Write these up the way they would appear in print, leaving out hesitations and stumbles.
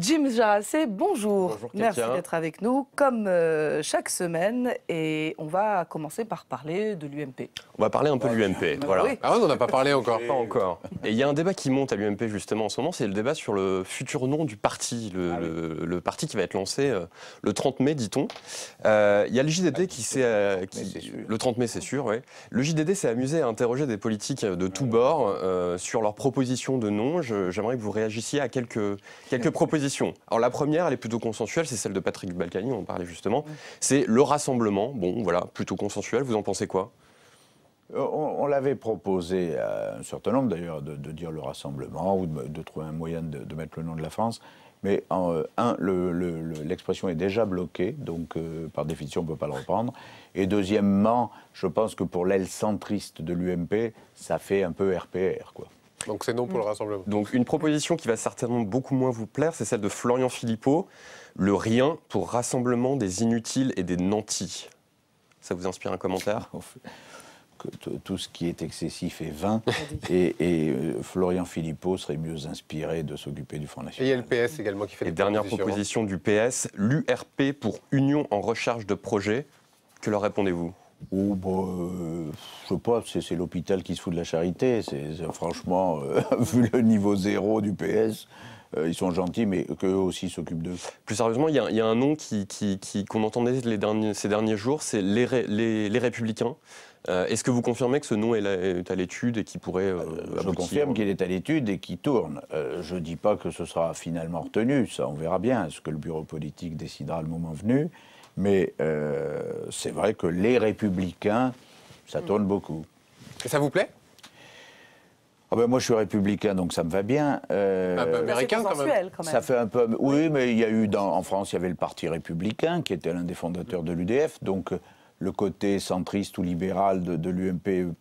Jim Jarassé, bonjour. Bonjour, Merci Katia. d'être avec nous, comme chaque semaine. Et on va commencer par parler de l'UMP. On va parler un peu de l'UMP. Voilà. Oui. Ah ouais, on n'en a pas parlé encore. Pas encore. Et il y a un débat qui monte à l'UMP justement en ce moment, c'est le débat sur le futur nom du parti, le parti qui va être lancé le 30 mai, dit-on. Il y a le JDD qui s'est... le 30 mai, c'est sûr, oui. Le JDD s'est amusé à interroger des politiques de tous bords sur leurs propositions de nom. J'aimerais que vous réagissiez à quelques propositions. Alors la première, elle est plutôt consensuelle, c'est celle de Patrick Balkany, on en parlait justement. C'est le rassemblement. Bon, voilà, plutôt consensuel. Vous en pensez quoi ? On l'avait proposé à un certain nombre d'ailleurs de dire le rassemblement ou de trouver un moyen de mettre le nom de la France. Mais l'expression est déjà bloquée, donc par définition on ne peut pas le reprendre. Et deuxièmement, je pense que pour l'aile centriste de l'UMP, ça fait un peu RPR, quoi. Donc c'est non pour le rassemblement. Donc une proposition qui va certainement beaucoup moins vous plaire, c'est celle de Florian Philippot, le rien pour rassemblement des inutiles et des nantis. Ça vous inspire un commentaire ? Tout ce qui est excessif est vain, et Florian Philippot serait mieux inspiré de s'occuper du Front Et National. il y a le PS également qui fait Et des dernière propositions. proposition du PS, l'URP pour Union en recherche de projet. Que leur répondez-vous ? Oh, je sais pas, c'est l'hôpital qui se fout de la charité. Franchement, vu le niveau zéro du PS, ils sont gentils, mais qu'eux aussi s'occupent d'eux. Plus sérieusement, il y a un nom qu'on entendait ces derniers jours, c'est les Républicains. Est-ce que vous confirmez que ce nom est à l'étude et qui pourrait aboutir ? Je confirme qu'il est à l'étude et qu'il tourne. Je ne dis pas que ce sera finalement retenu, ça on verra bien, ce que le bureau politique décidera le moment venu. Mais c'est vrai que les Républicains, ça tourne beaucoup. Et ça vous plaît ? Moi, je suis républicain, donc ça me va bien. Américain, quand même. Ça fait un peu... Oui, mais il y a eu en France, il y avait le Parti républicain, qui était l'un des fondateurs de l'UDF. Donc, le côté centriste ou libéral de l'UMP,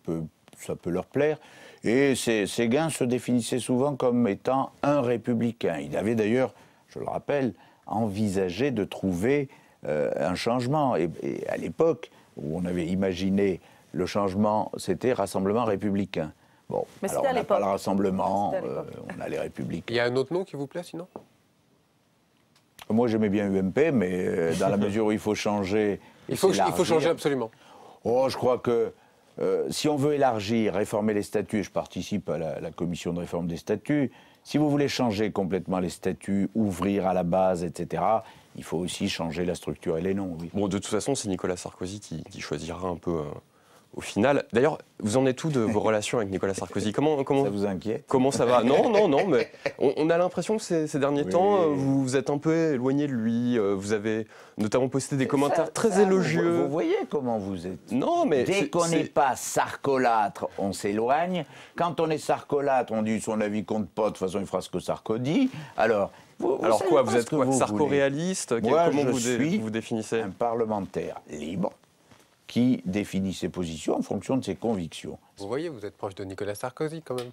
ça peut leur plaire. Et Séguin se définissait souvent comme étant un républicain. Il avait d'ailleurs, je le rappelle, envisagé de trouver un changement. Et à l'époque, où on avait imaginé le changement, c'était Rassemblement républicain. Bon, mais alors on n'a pas le rassemblement, on a les Républicains. Il y a un autre nom qui vous plaît, sinon ? Moi, j'aimais bien UMP, mais dans la mesure où il faut changer... Il faut changer absolument. Oh, je crois que si on veut élargir, réformer les statuts, je participe à la commission de réforme des statuts, si vous voulez changer complètement les statuts, ouvrir à la base, etc., il faut aussi changer la structure et les noms, oui. Bon, de toute façon, c'est Nicolas Sarkozy qui choisira un peu au final. D'ailleurs, vous en êtes où de vos relations avec Nicolas Sarkozy ? Comment Ça vous inquiète ? Comment ça va ? Non, mais on a l'impression que ces derniers temps, vous vous êtes un peu éloigné de lui. Vous avez notamment posté des commentaires très élogieux. Vous voyez comment vous êtes. Non, mais dès qu'on n'est pas sarcolâtre, on s'éloigne. Quand on est sarcolâtre, on dit son avis compte pas. De toute façon, il fera ce que Sarko dit. Alors quoi, vous êtes quoi, sarko-réaliste ? Comment vous définissez ? Un parlementaire libre qui définit ses positions en fonction de ses convictions. Vous voyez, vous êtes proche de Nicolas Sarkozy, quand même.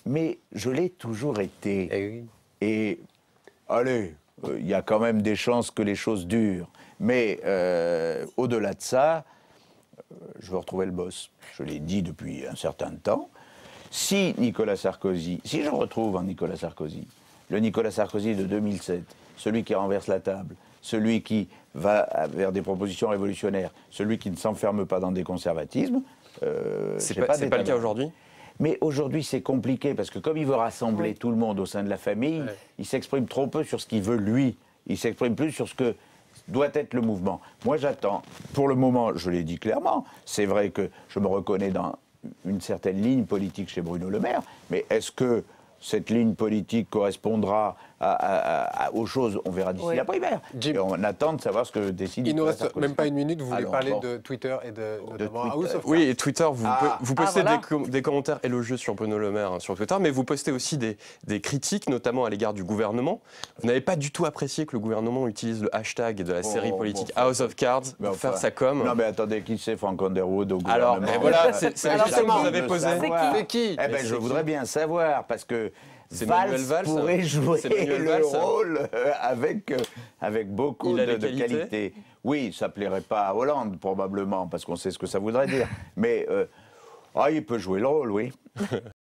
Mais je l'ai toujours été. Eh oui. Et, allez, il y a quand même des chances que les choses durent. Mais au-delà de ça, je veux retrouver le boss. Je l'ai dit depuis un certain temps. Si je retrouve en Nicolas Sarkozy, le Nicolas Sarkozy de 2007, celui qui renverse la table, celui qui va vers des propositions révolutionnaires, celui qui ne s'enferme pas dans des conservatismes... c'est pas le cas aujourd'hui ? Mais aujourd'hui, c'est compliqué, parce que comme il veut rassembler tout le monde au sein de la famille, il s'exprime trop peu sur ce qu'il veut lui. Il s'exprime plus sur ce que doit être le mouvement. Moi, j'attends. Pour le moment, je l'ai dit clairement, c'est vrai que je me reconnais dans une certaine ligne politique chez Bruno Le Maire, mais est-ce que cette ligne politique correspondra aux choses, on verra d'ici la primaire. Jim, et on attend de savoir ce que décide. Il nous reste Sarkozy. même pas une minute. Vous voulez parler bon. de Twitter et de Twitter. House of Cards. Oui, et Twitter, vous postez voilà. des commentaires élogieux sur Bruno Le Maire sur Twitter, mais vous postez aussi des critiques, notamment à l'égard du gouvernement. Vous n'avez pas du tout apprécié que le gouvernement utilise le hashtag de la série politique House of Cards pour faire sa com. Non, mais attendez, qui c'est Frank Underwood au gouvernement? Alors, mais voilà, c'est justement vous avez posé. C'est qui? Eh ben, je voudrais bien savoir, parce que C'est Manuel Valls pourrait jouer C'est Manuel Valls, le rôle avec beaucoup de qualité. Oui, ça plairait pas à Hollande, probablement, parce qu'on sait ce que ça voudrait dire. Mais il peut jouer le rôle, oui.